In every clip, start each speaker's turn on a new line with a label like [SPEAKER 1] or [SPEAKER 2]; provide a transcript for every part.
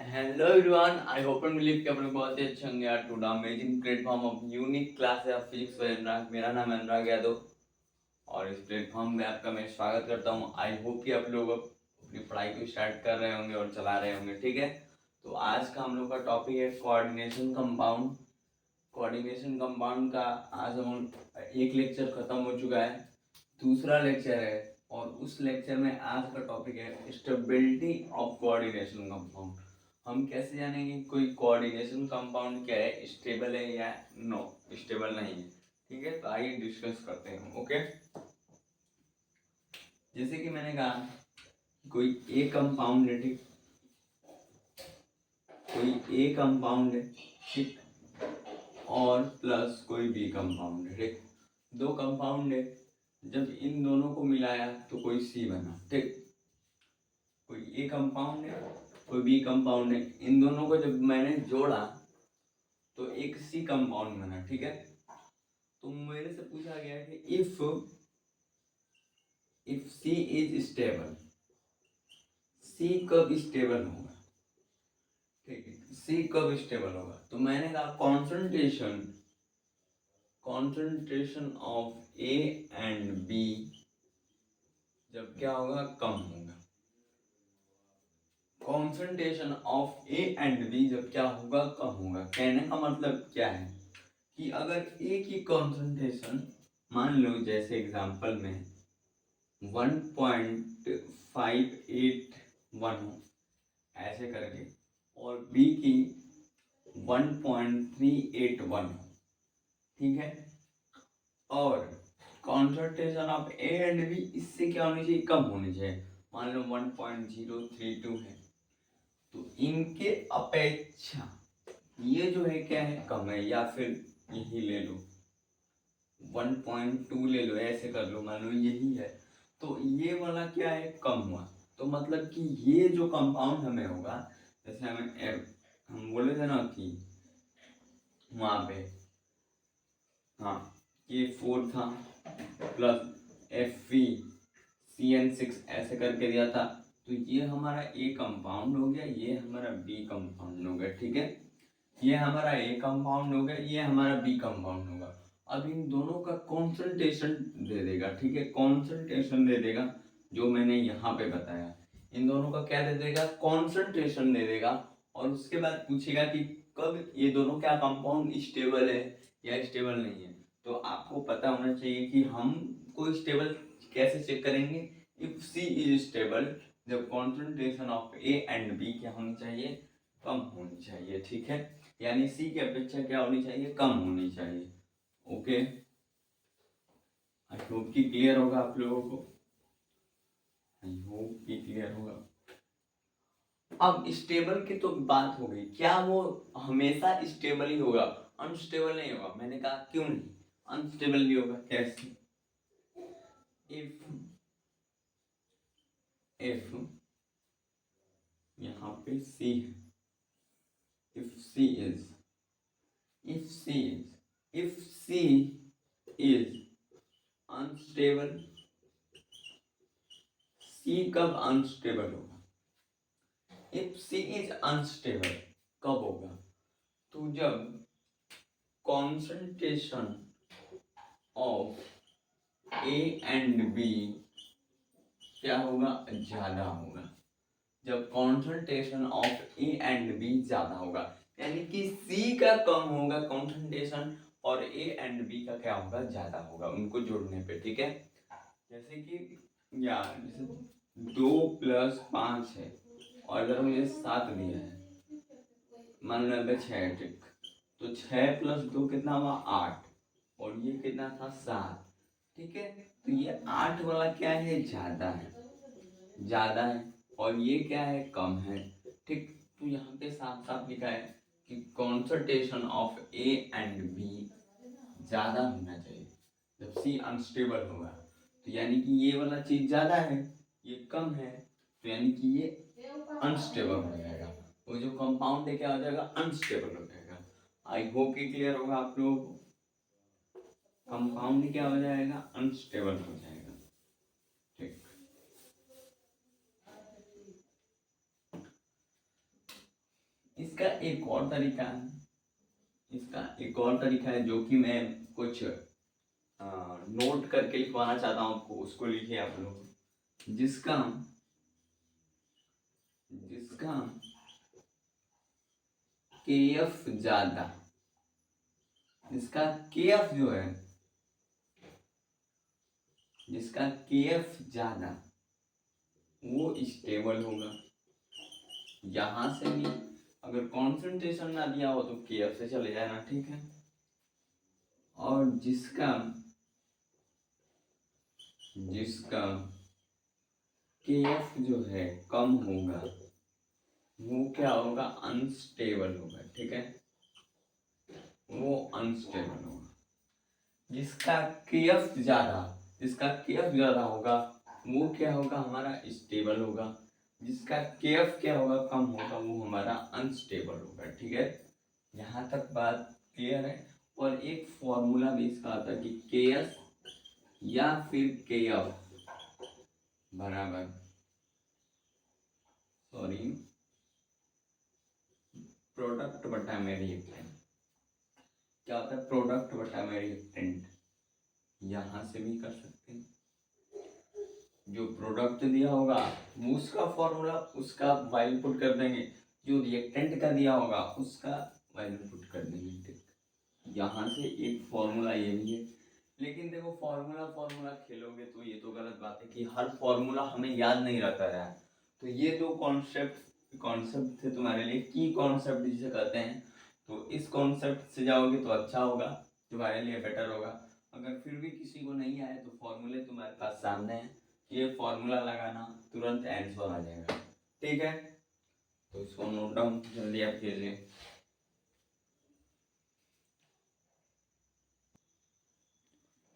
[SPEAKER 1] Hello everyone, I hope and believe कि आप लोग बहुत ही अच्छे होंगे यार। To the amazing platform of unique class of physics with Anurag. मेरा नाम है अनुराग यादव और इस प्लेटफॉर्म में आपका मैं स्वागत करता हूं। आई होप कि आप लोग अपनी पढ़ाई को स्टार्ट कर रहे होंगे और चला रहे होंगे, ठीक है। तो आज का हम लोग का टॉपिक है कोऑर्डिनेशन कंपाउंड। कोऑर्डिनेशन कंपाउंड का आज हम एक लेक्चर खत्म हो चुका है, दूसरा लेक्चर है और उस लेक्चर में आज का टॉपिक है स्टेबिलिटी ऑफ कोऑर्डिनेशन कंपाउंड। हम कैसे जानेंगे कोई कोऑर्डिनेशन कंपाउंड क्या है, स्टेबल है या नो स्टेबल नहीं है, ठीक है। तो आइए डिस्कस करते हैं। ओके, जैसे कि मैंने कहा कोई ए कंपाउंड है, ठीक, कोई ए कंपाउंड है, ठीक, और प्लस कोई बी कंपाउंड है, ठीक। दो कंपाउंड है, जब इन दोनों को मिलाया तो कोई सी बना, ठीक। कोई ए कंपाउंड है, कोई बी कंपाउंड है, इन दोनों को जब मैंने जोड़ा तो एक सी कंपाउंड बना, ठीक है। तो मेरे से पूछा गया कि इफ सी इज स्टेबल, सी कब स्टेबल होगा, ठीक है। सी कब स्टेबल होगा, तो मैंने कहा concentration of A and B जब क्या होगा, कम होगा। Concentration of A and B जब क्या होगा, कम होगा। कहने का मतलब क्या है कि अगर ए की कॉन्सेंट्रेशन मान लो जैसे एग्जांपल में 1.581 हो ऐसे करके, और बी की 1.381 हो, ठीक है। और concentration of A and B इससे क्या होनी चाहिए, कम होनी चाहिए। मान लो 1.032 है, तो इनके अपेक्षा ये जो है क्या है, कम है। या फिर यही ले लो 1.2 ले लो, ऐसे कर लो, मान लो यही है, तो ये वाला क्या है, कम हुआ। तो मतलब कि ये जो कंपाउंड हमें होगा, जैसे हम बोले थे ना कि वहां पे, हाँ, ये 4 था प्लस FeCN6 ऐसे करके दिया था। तो ये हमारा ए कंपाउंड हो गया, ये हमारा बी कंपाउंड हो गया, ठीक है। ये हमारा ए कंपाउंड हो गया, ये हमारा बी कंपाउंड होगा। अब इन दोनों का कॉन्सेंट्रेशन दे देगा, ठीक है। कॉन्सेंट्रेशन दे देगा जो मैंने यहाँ पे बताया। इन दोनों का क्या दे देगा, कॉन्सेंट्रेशन दे देगा। और उसके बाद पूछेगा कि कब ये दोनों क्या कंपाउंड स्टेबल है या स्टेबल नहीं है। तो आपको पता होना चाहिए कि हम कोई स्टेबल कैसे चेक करेंगे। इफ सी इज स्टेबल, जब concentration of A and B क्या होनी चाहिए, कम होनी चाहिए, ठीक है। यानी सी की अपेक्षा क्या होनी चाहिए, कम होनी चाहिए। ओके, आई होप कि क्लियर होगा आप लोगों को, आई होप कि क्लियर होगा। अब स्टेबल की तो बात हो गई, क्या वो हमेशा स्टेबल ही होगा, अनस्टेबल नहीं होगा। मैंने कहा क्यों नहीं, अनस्टेबल भी होगा। कैसे, इफ इफ यहाँ पे सी है, if C is if C is if C is unstable, C कब अनस्टेबल होगा, इफ सी इज अनस्टेबल कब होगा, तो जब concentration of A and B क्या होगा, ज्यादा होगा। जब concentration of A and B ज्यादा होगा, यानी कि सी का कम होगा कॉन्सेंट्रेशन और ए एंड बी का क्या होगा, ज्यादा होगा उनको जोड़ने पे, ठीक है। जैसे कि यार जैसे 2 + 5 है और अगर मुझे 7 दिया है, मान लो अगर 6, ठीक, तो 6 + 2 कितना हुआ, 8, और ये कितना था, 7, ठीक है। तो ये 8 वाला क्या है, ज्यादा है, ज्यादा है, और ये क्या है, कम है, ठीक। तो यहाँ पे साफ साफ लिखा है कि concentration of A and B ज्यादा होना चाहिए जब सी अनस्टेबल होगा। तो यानी कि ये वाला चीज ज्यादा है, ये कम है, तो यानी कि ये अनस्टेबल हो जाएगा। वो जो कंपाउंड है क्या हो जाएगा, अनस्टेबल हो जाएगा। आई होप कि क्लियर होगा आप लोगों को। कंपाउंड क्या हो जाएगा, अनस्टेबल हो जाएगा, ठीक। इसका एक और तरीका है, जो कि मैं कुछ नोट करके लिखवाना चाहता हूँ आपको, उसको लिखिए आप लोग। जिसका केएफ ज्यादा, इसका केएफ जो है, जिसका केएफ ज्यादा वो स्टेबल होगा। यहां से भी अगर कॉन्सेंट्रेशन ना दिया हो तो केएफ से चले जाना, ठीक है। और जिसका केएफ जो है कम होगा वो क्या होगा, अनस्टेबल होगा, ठीक है, वो अनस्टेबल होगा। जिसका केएफ ज्यादा होगा वो क्या होगा, हमारा स्टेबल होगा। जिसका केएफ क्या होगा, कम होगा, वो हमारा अनस्टेबल होगा, ठीक है। यहाँ तक बात क्लियर है। और एक फॉर्मूला भी इसका आता है कि केएस या फिर केएफ बराबर, प्रोडक्ट बटा में रिएक्टेंट। क्या होता है, प्रोडक्ट बटा में रिएक्टेंट। यहां से भी कर सकते हैं, जो प्रोडक्ट दिया होगा वो उसका फॉर्मूला, उसका वैल्यू पुट कर देंगे, जो रिएक्टेंट का दिया होगा उसका वैल्यू पुट कर देंगे, ठीक। यहाँ से एक फॉर्मूला ये भी है। लेकिन देखो फॉर्मूला खेलोगे तो ये तो गलत बात है कि हर फॉर्मूला हमें याद नहीं रहता है। तो ये दो कॉन्सेप्ट थे तुम्हारे लिए, की कॉन्सेप्ट जिसे कहते हैं। तो इस कॉन्सेप्ट से जाओगे तो अच्छा होगा, तुम्हारे लिए बेटर होगा। अगर फिर भी किसी को नहीं आए तो फॉर्मूले तुम्हारे पास सामने है, ये फॉर्मूला लगाना, तुरंत आंसर आ जाएगा, ठीक है। तो इसको नोट डाउन जल्दी आप कीजिए।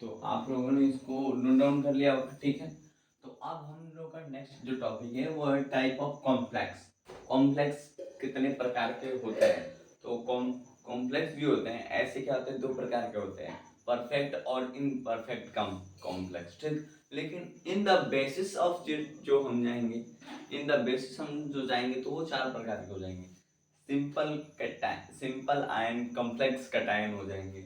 [SPEAKER 1] तो आप लोगों ने इसको नोट डाउन कर लिया होगा, ठीक है। तो अब हम लोग का नेक्स्ट जो टॉपिक है वो है टाइप ऑफ कॉम्प्लेक्स कितने प्रकार के होते हैं। तो कॉम्प्लेक्स भी होते हैं, ऐसे क्या होते हैं, दो प्रकार के होते हैं, परफेक्ट और इनपरफेक्ट कॉम्प्लेक्स, ठीक। लेकिन इन द बेसिस ऑफ जो हम जाएंगे, हम जो जाएंगे तो वो चार प्रकार के हो जाएंगे। सिंपल आयन कॉम्प्लेक्स कटायन हो जाएंगे,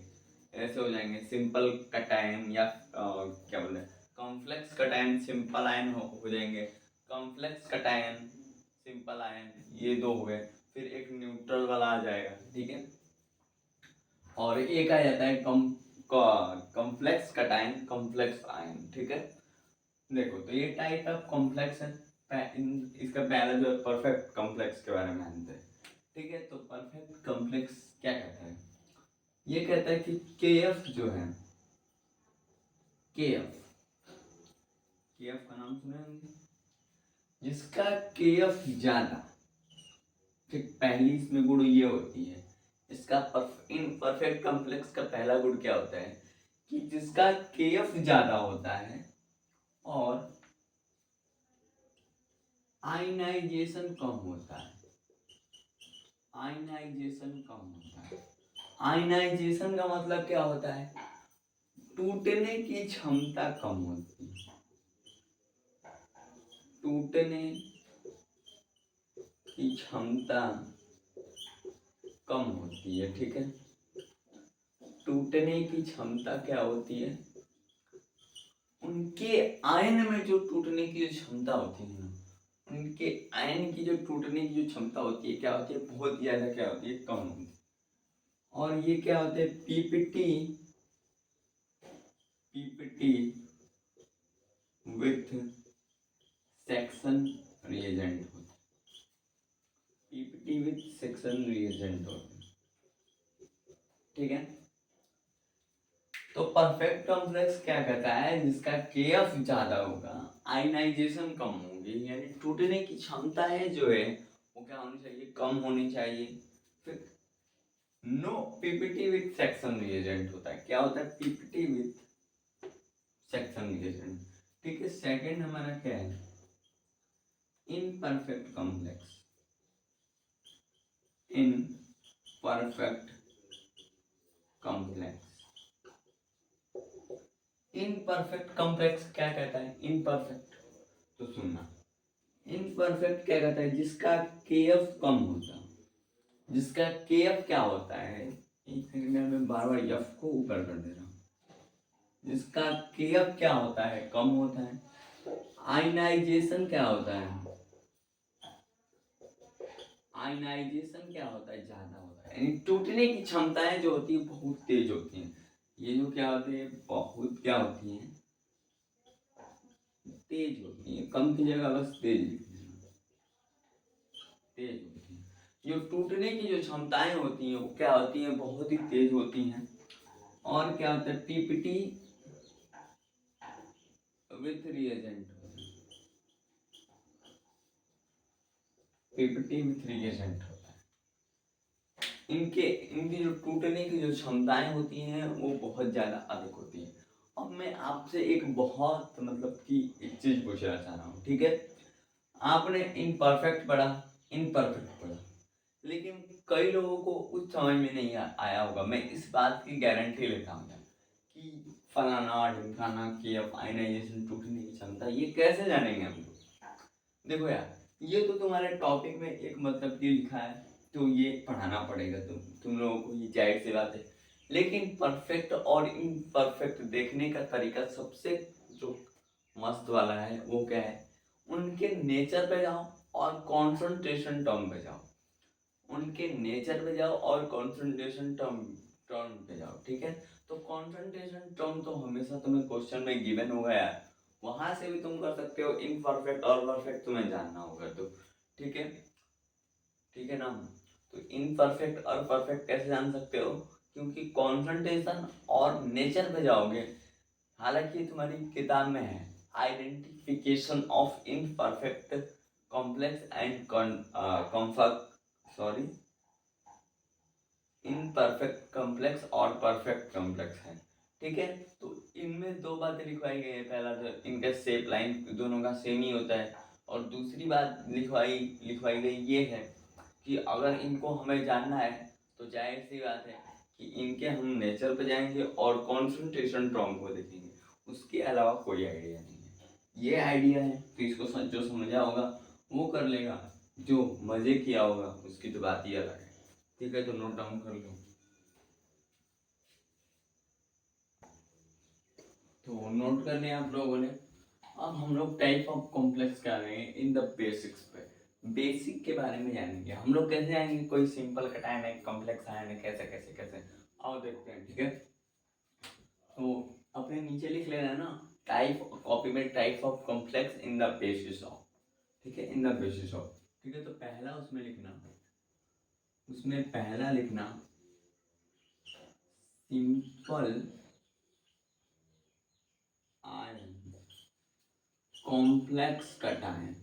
[SPEAKER 1] ऐसे हो जाएंगे। सिंपल कटायन या क्या बोलते हैं, कॉम्प्लेक्स कटायन सिंपल आयन हो जाएंगे। कॉम्प्लेक्स कटायन सिंपल आयन, ये दो हो गए। फिर एक न्यूट्रल वाला आ जाएगा, ठीक है। और एक आ जाता है कॉम्प्लेक्स कटायन कॉम्प्लेक्स आयन, ठीक है। देखो तो ये टाइप ऑफ कॉम्प्लेक्स है। इसका पहला जो है परफेक्ट कॉम्प्लेक्स के बारे में जानते हैं, ठीक है। तो परफेक्ट कॉम्प्लेक्स क्या कहता है, ये कहता है कि केएफ जो है, केएफ का नाम सुने होंगे, जिसका केएफ ज्यादा, ठीक। पहली इसमें गुण ये होती है, इसका इनपरफेक्ट कॉम्प्लेक्स का पहला गुण क्या होता है कि जिसका केएफ ज्यादा होता है और आयनाइजेशन कम होता है। आयनाइजेशन का मतलब क्या होता है, टूटने की क्षमता कम होती है, टूटने की क्षमता कम होती है, ठीक है। टूटने की क्षमता क्या होती है, उनके आयन में जो टूटने की जो क्षमता होती है, उनके आयन की जो टूटने की जो क्षमता होती है क्या होती है, बहुत ज्यादा क्या होती है, कम होती है। और ये क्या होते हैं, पीपीटी विथ सेक्शन रिएजेंट होता है, पीपीटी विथ सेक्शन रिएजेंट होता है, ठीक है। तो परफेक्ट कॉम्प्लेक्स क्या कहता है, जिसका केएफ ज्यादा होगा, आयनाइजेशन कम होगी, यानी टूटने की क्षमता है जो है वो क्या होनी चाहिए, कम होनी चाहिए। फिर no PPT with section reagent होता है, क्या होता है, पीपीटी विथ सेक्शन रिएजेंट, ठीक है। सेकंड हमारा क्या है, इनपरफेक्ट कॉम्प्लेक्स। इनपरफेक्ट कॉम्प्लेक्स क्या कहता है, इनपरफेक्ट, तो सुनना, इनपरफेक्ट क्या कहता है, जिसका केएफ कम होता है, जिसका के एफ क्या होता है, एक सेकंड में मैं बार बार एफ को ऊपर कर दे रहा हूँ, जिसका के एफ क्या होता है, कम होता है। आयनाइजेशन क्या होता है, आयनाइजेशन क्या होता है, ज्यादा होता है, यानी टूटने की क्षमताएं जो होती है बहुत तेज होती हैं। ये जो क्या होते हैं, बहुत क्या होती हैं, तेज होती हैं, कम की जगह बस तेज लिखते हैं, तेज होती हैं। जो टूटने की जो क्षमताएं होती हैं वो क्या होती हैं, बहुत ही तेज होती हैं। और क्या होता है, PPT with reagent, PPT with reagent होता है। इनकी जो टूटने की जो क्षमताएं होती हैं वो बहुत ज्यादा अधिक होती हैं। अब मैं आपसे एक बहुत मतलब कि एक चीज पूछना चाह रहा हूँ, ठीक है। आपने इनपरफेक्ट पढ़ा, इनपरफेक्ट पढ़ा, लेकिन कई लोगों को कुछ समझ में नहीं आया होगा। मैं इस बात की गारंटी लेता हूँ कि फलाना ढिमकाना की आयनाइजेशन टूटने की क्षमता, ये कैसे जानेंगे हम लोग। देखो यार, ये तो तुम्हारे टॉपिक में एक मतलब कि लिखा है, तो ये पढ़ाना पड़ेगा तुम लोगों को, ये जाहिर सी बात है। लेकिन परफेक्ट और इनपरफेक्ट देखने का तरीका सबसे जो मस्त वाला है वो क्या है, उनके नेचर पे जाओ और कॉन्सेंट्रेशन टर्म पे जाओ, उनके नेचर पे जाओ और कॉन्सेंट्रेशन टर्म टर्म पे जाओ, ठीक है। तो कॉन्सेंट्रेशन टर्म तो हमेशा तुम्हें क्वेश्चन में गिवन होगा यार, वहां से भी तुम कर सकते हो। इनपरफेक्ट और परफेक्ट तुम्हें जानना होगा तो, ठीक है, ठीक है ना। तो इनपरफेक्ट और परफेक्ट कैसे जान सकते हो, क्योंकि कॉन्सेंट्रेशन और नेचर पे जाओगे। हालांकि तुम्हारी किताब में है identification of imperfect complex and comfort, sorry, imperfect complex और परफेक्ट कॉम्प्लेक्स है, ठीक है। तो इनमें दो बातें लिखवाई गई है, पहला तो इनका शेप लाइन दोनों का सेम ही होता है, और दूसरी बात लिखवाई लिखवाई गई ये है कि अगर इनको हमें जानना है तो जाहिर सी बात है कि इनके हम नेचर पे जाएंगे और कॉन्सेंट्रेशन टर्म को देखेंगे, उसके अलावा कोई आइडिया नहीं है। ये आइडिया है तो इसको जो समझा होगा वो कर लेगा, जो मजे किया होगा उसकी तो बात ही अलग है, ठीक है। तो नोट डाउन कर लो। तो नोट कर लिया आप लोगों ने। अब हम लोग टाइप ऑफ कॉम्प्लेक्स क्या करेंगे इन द बेसिक्स पे, बेसिक के बारे में जानेंगे हम लोग। कैसे आएंगे, कोई सिंपल कटायन है, कॉम्प्लेक्स आयन है, कैसे कैसे कैसे, आओ देखते हैं, ठीक है। तो अपने नीचे लिख लेना है ना, टाइप कॉपी में type of complex in the basis of, ठीक है, इन द बेसिस ऑफ, ठीक है। तो पहला उसमें लिखना, उसमें पहला लिखना simple ion complex cation,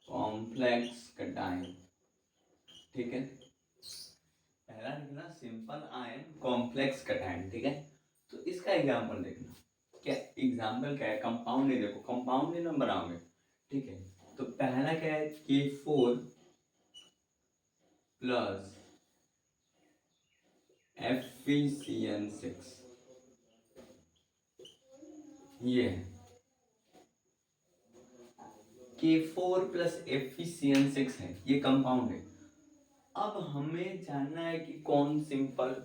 [SPEAKER 1] complex cation, ठीक है। पहला लिखना सिंपल आयन कॉम्प्लेक्स कटायन, ठीक है। तो इसका एग्जांपल देखना, क्या एग्जांपल क्या है, कंपाउंड नहीं, देखो कंपाउंड नहीं नंबर आओगे, ठीक है। तो पहला क्या है, K4 प्लस FeCN6, ये है K4 प्लस FeCN6 है, ये कंपाउंड है। अब हमें जानना है कि कौन सिंपल,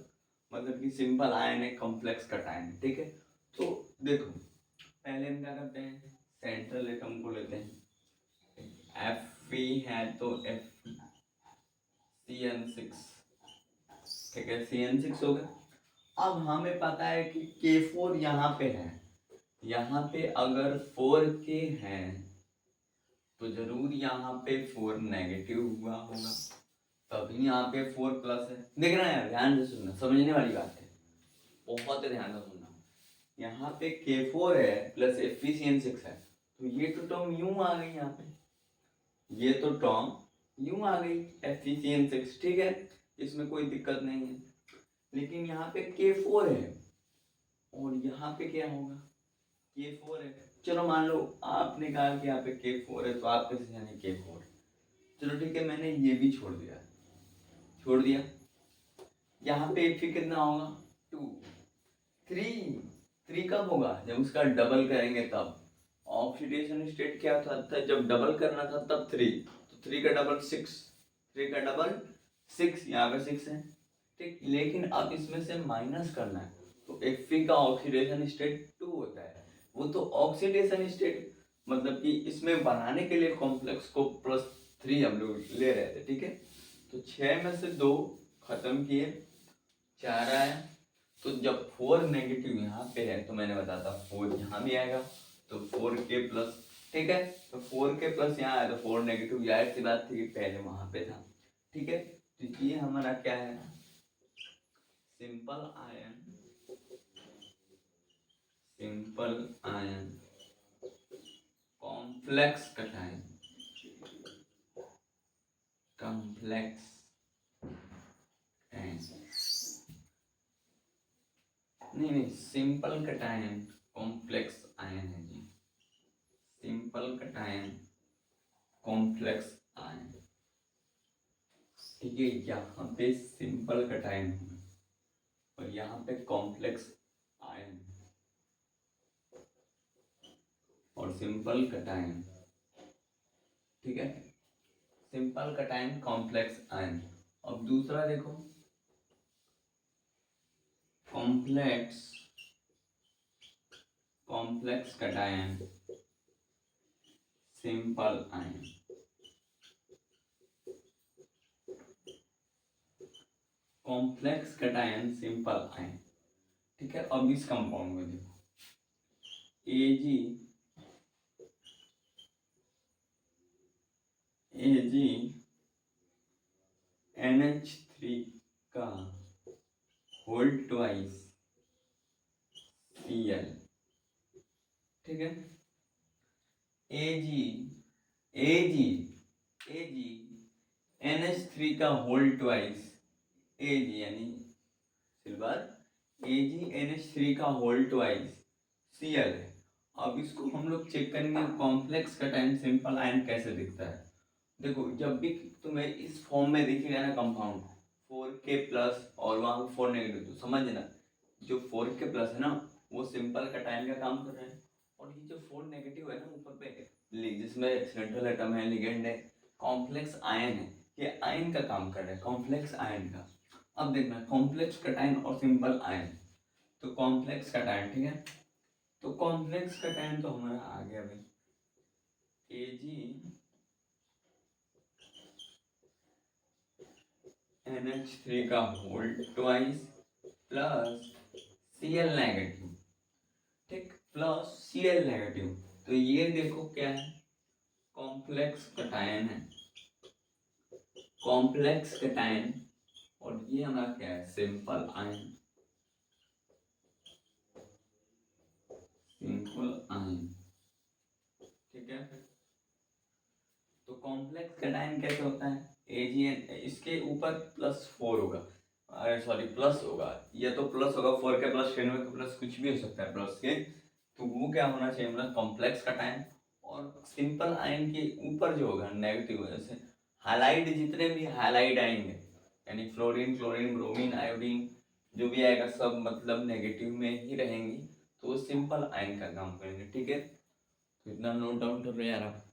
[SPEAKER 1] मतलब कि सिंपल आयन है, कॉम्प्लेक्स कटायन है, ठीक है। तो देखो पहले हम क्या करते हैं, सेंट्रल एटम को लेते हैं, Fe है तो FeCN6, ठीक है, CN6 हो गया। अब हमें पता है कि K4 यहाँ पे है, यहाँ पे अगर 4K है तो जरूर यहाँ पे 4 नेगेटिव हुआ होगा, तभी यहाँ पे 4 प्लस है। देख रहे हैं, ध्यान से सुनना, समझने वाली बात है, बहुत ध्यान से सुनना। यहाँ पे K4 है प्लस FeCN6 है, तो ये तो टर्म यूं आ गई, यहाँ पे ये तो टर्म यूं आ गई FeCN6, ठीक है, इसमें कोई दिक्कत नहीं है। लेकिन यहाँ पे K4 है और यहाँ पे क्या होगा, K4 है। चलो मान लो आपने कहा कि यहाँ पे K4 है, तो आप कैसे जाने K4, चलो ठीक है, मैंने ये भी छोड़ दिया, छोड़ दिया। यहाँ पे Fe कितना होगा, 2, 3, 3 कब होगा, जब उसका डबल करेंगे तब। ऑक्सीडेशन स्टेट क्या था, जब डबल करना था तब 3, तो 3 का डबल 6, 3 का डबल 6, यहाँ पे 6 है, ठीक। लेकिन अब इसमें से माइनस करना है, तो Fe का ऑक्सीडेशन स्टेट 2 होता है, वो तो ऑक्सीडेशन स्टेट मतलब कि इसमें बनाने के लिए कॉम्प्लेक्स को +3 हम लोग ले रहे थे, ठीक है। तो 6 में से 2 खत्म किए, 4 आया। तो जब 4 नेगेटिव यहाँ पे है तो मैंने बताया था 4 यहाँ भी आएगा, तो 4k प्लस, ठीक है। तो 4k प्लस यहाँ आया तो 4 नेगेटिव, जाहिर सी बात थी कि पहले वहां पे था, ठीक है। तो ये हमारा क्या है, simple ion, simple ion complex cation, complex नहीं, सिंपल कटायन कॉम्प्लेक्स आयन है जी, सिंपल कटायन कॉम्प्लेक्स आयन, ठीक है। यहाँ पे सिंपल कटायन और यहाँ पे कॉम्प्लेक्स आयन और सिंपल कटायन, ठीक है। Simple cation complex ion. अब दूसरा देखो, complex complex cation simple ion, complex cation simple ion, ठीक है। अब इस कंपाउंड में देखो, AgNH3 का होल ट्वाइस Cl, ठीक है। AgNH3 का होल ट्वाइस Ag यानी सिल्वर, AgNH3 का होल ट्वाइस Cl है। अब इसको हम लोग चेक करेंगे कॉम्प्लेक्स कटायन सिंपल आयन कैसे दिखता है। देखो जब भी तुम्हें इस फॉर्म में दिखेगा ना कंपाउंड 4k प्लस और वहां 4 नेगेटिव, तो समझना जो 4k प्लस है ना वो सिंपल कटायन का काम कर रहा है, और ये जो 4 नेगेटिव है ना ऊपर पे जिसमें सेंट्रल एटम है, लिगेंड है, कॉम्प्लेक्स आयन है, ये आयन का काम कर रहा है, कॉम्प्लेक्स आयन का। अब देखना कॉम्प्लेक्स कटायन और सिंपल आयन, तो कॉम्प्लेक्स कटायन, ठीक है। तो कॉम्प्लेक्स कटायन तो हमारा आ गया भाई AgNH3 का whole twice plus Cl negative, ठीक, प्लस Cl नेगेटिव। तो ये देखो क्या है, कॉम्प्लेक्स कटायन है, कॉम्प्लेक्स कटायन, और ये हमारा क्या है, सिंपल आयन, सिंपल आयन, ठीक है। तो कॉम्प्लेक्स कटायन कैसे होता है, Agn इसके ऊपर +4 होगा, अरे सॉरी प्लस होगा, ये तो प्लस होगा 4 के प्लस 10 के प्लस कुछ भी हो सकता है प्लस के, तो वो क्या होना चाहिए मतलब कॉम्प्लेक्स कटायन। और सिंपल आयन के ऊपर जो होगा नेगेटिव, जैसे हालाइड, जितने भी हालाइड आएंगे यानी फ्लोरीन, क्लोरीन, ब्रोमीन, आयोडीन जो भी आएगा सब मतलब नेगेटिव में ही रहेंगी, तो वो सिंपल आयन का काम करेंगे, ठीक है। तो इतना नोट डाउन कर रहे यार आप,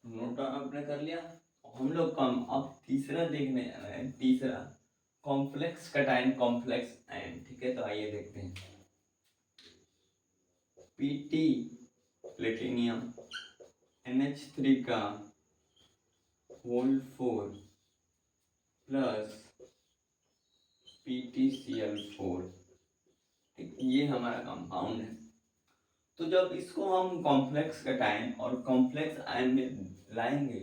[SPEAKER 1] नोट डाउन आपने कर लिया। हम लोग कम अब तीसरा देखने जा रहे हैं, तीसरा कॉम्प्लेक्स कटायन कॉम्प्लेक्स आयन, ठीक है। तो आइए देखते हैं, Pt प्लेटिनियम NH3 का होल 4 प्लस PtCl4, ठीक, ये हमारा कंपाउंड है। तो जब इसको हम कॉम्प्लेक्स कटायन और कॉम्प्लेक्स आयन में लाएंगे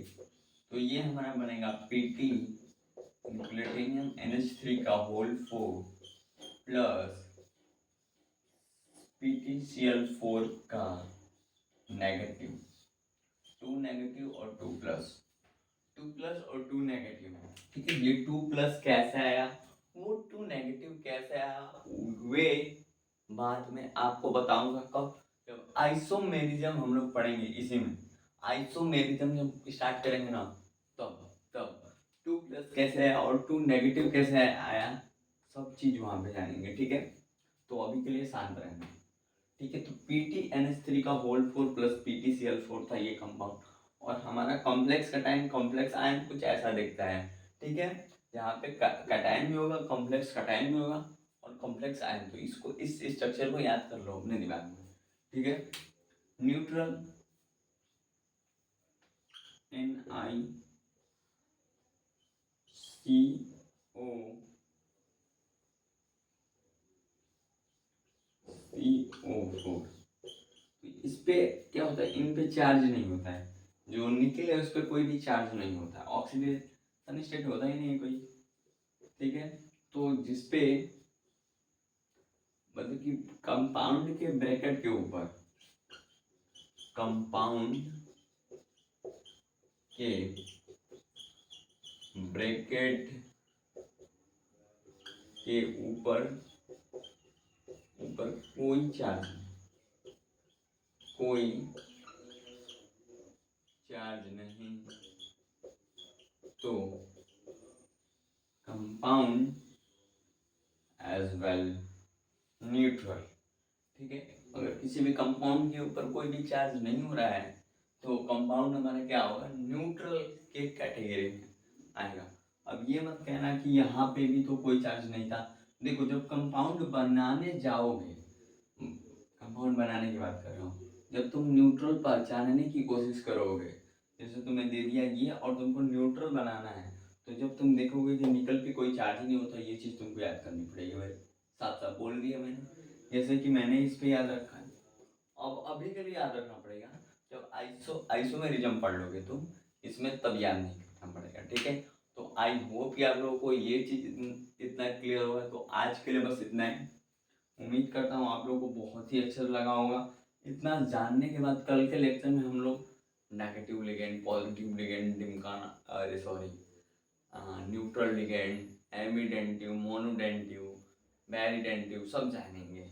[SPEAKER 1] तो ये हमारा बनेगा Pt प्लेटिनियम NH3 का होल 4 प्लस PtCl4 का नेगेटिव, 2 नेगेटिव और 2 प्लस, 2 प्लस और 2 नेगेटिव, ठीक है। ये 2 प्लस कैसे आया, वो 2 नेगेटिव कैसे आया, वे बाद में आपको बताऊंगा कब, जब आइसोमेरिज्म हम लोग पढ़ेंगे, इसी में आइसोमेरिज्म जब स्टार्ट करेंगे ना तब तब 2 प्लस कैसे आया और 2 नेगेटिव कैसे आया सब चीज वहां पे जानेंगे, ठीक है। तो अभी के लिए शांत रहना, ठीक है। तो PtNH3 का होल 4 प्लस PtCl4 था ये कंपाउंड, और हमारा कॉम्प्लेक्स कटायन कॉम्प्लेक्स आयन कुछ ऐसा दिखता है, ठीक है। यहाँ पे कटायन भी होगा, कॉम्प्लेक्स कटायन भी होगा और कॉम्प्लेक्स आयन। तो इसको इस स्ट्रक्चर को याद कर लो अपने दिमाग में, ठीक है। Neutral NiCO4। इस पे क्या होता है, इन पे चार्ज नहीं होता है, जो निकल है उस पर कोई भी चार्ज नहीं होता है, ऑक्सीडेशन स्टेट होता ही नहीं कोई, ठीक है। तो जिसपे मतलब कि कंपाउंड के ब्रैकेट के ऊपर, कंपाउंड के ब्रैकेट के ऊपर कोई चार्ज नहीं, तो कंपाउंड एज वेल न्यूट्रल, ठीक है। अगर किसी भी कंपाउंड के ऊपर कोई भी चार्ज नहीं हो रहा है तो कंपाउंड हमारा क्या होगा, न्यूट्रल के कैटेगरी में आएगा। अब ये मत कहना कि यहाँ पे भी तो कोई चार्ज नहीं था। देखो जब कंपाउंड बनाने जाओगे, कंपाउंड बनाने की बात कर रहा हूँ, जब तुम न्यूट्रल पहचानने की कोशिश करोगे, जैसे तुम्हें दे दिया ये और तुमको न्यूट्रल बनाना है, तो जब तुम देखोगे कि निकल पे कोई चार्ज ही नहीं होता, ये चीज़ तुमको याद करनी पड़ेगी भाई। साफ साफ बोल दिया मैंने, जैसे कि मैंने इस पे याद रखा है। अब अभी के लिए याद रखना पड़ेगा, जब आइसोमेरिज्म पढ़ लोगे तुम इसमें तब याद नहीं करना पड़ेगा, ठीक है। तो आई होप कि आप लोगों को ये चीज़ इतना क्लियर होगा। तो आज के लिए बस इतना ही। उम्मीद करता हूँ आप लोगों को बहुत ही अच्छा लगा होगा। इतना जानने के बाद कल के लेक्चर में हम लोग नेगेटिव लिगेंड, पॉजिटिव लिगेंड, डिम्काना, अरे सॉरी, न्यूट्रल लिगेंड, एमिडेंटिव, मोनोडेंटिव, बैरिडेंटिव सब जानेंगे,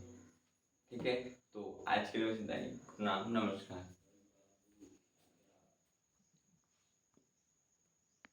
[SPEAKER 1] ठीक है। तो आज के लिए बस इतना ही। नमस्कार।